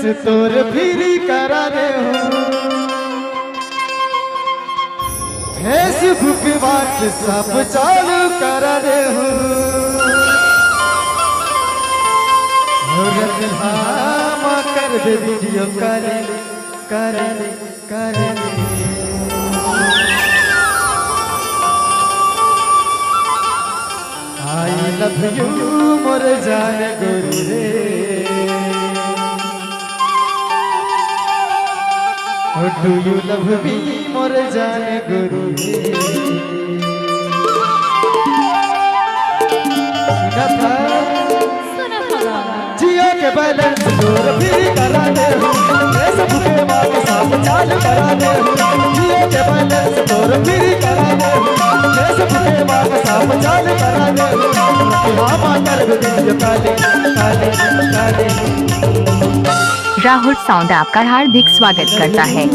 तोर फिरी करा दे हो फेसबुक व्हाट्सएप चालू करा दे हो कर दे वीडियो करे करे करे आई लव यू मोर जान गोरी रे डू यू लव मी मोर जान गोरी रे जियो के बैलेंस तोर फिर करा दे फेसबुक के बाद सब चालू करा दे जियो के बैलेंस तोर फिर करा दे फेसबुक के बाद सब चालू करा दे मामा कर वीडियो काले काले काले। राहुल साउंड आपका हार्दिक स्वागत करता है।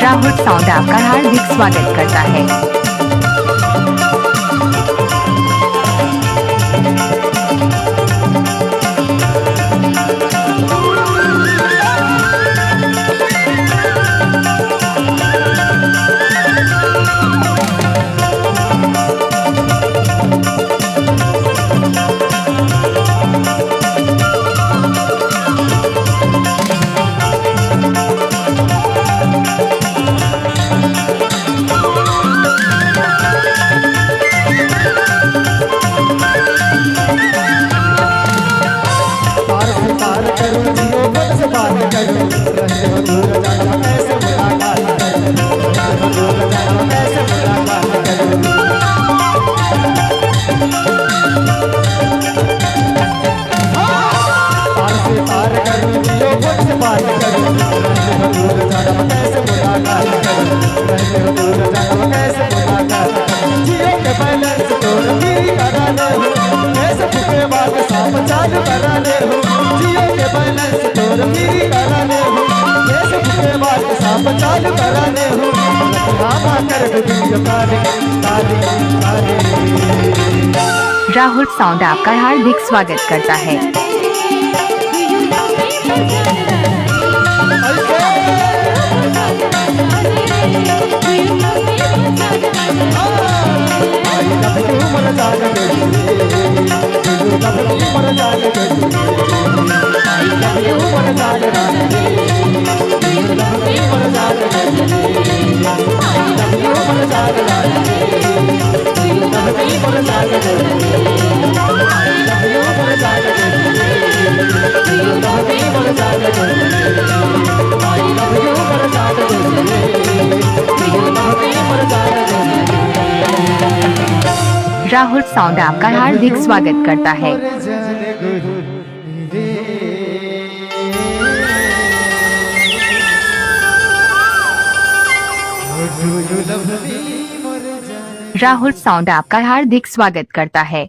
राहुल साउंड आपका हार्दिक स्वागत करता है। चालू करा दे हो जियो के बैलेंस तोर फिरी करा दे हो फेसबुक के बाद सब चालू करा दे हो मामा कर वीडियो काले काले काले। राहुल साउंड आपका हार्दिक स्वागत करता है। राहुल साउंड आपका हार्दिक स्वागत करता है। राहुल साउंड आपका हार्दिक स्वागत करता है।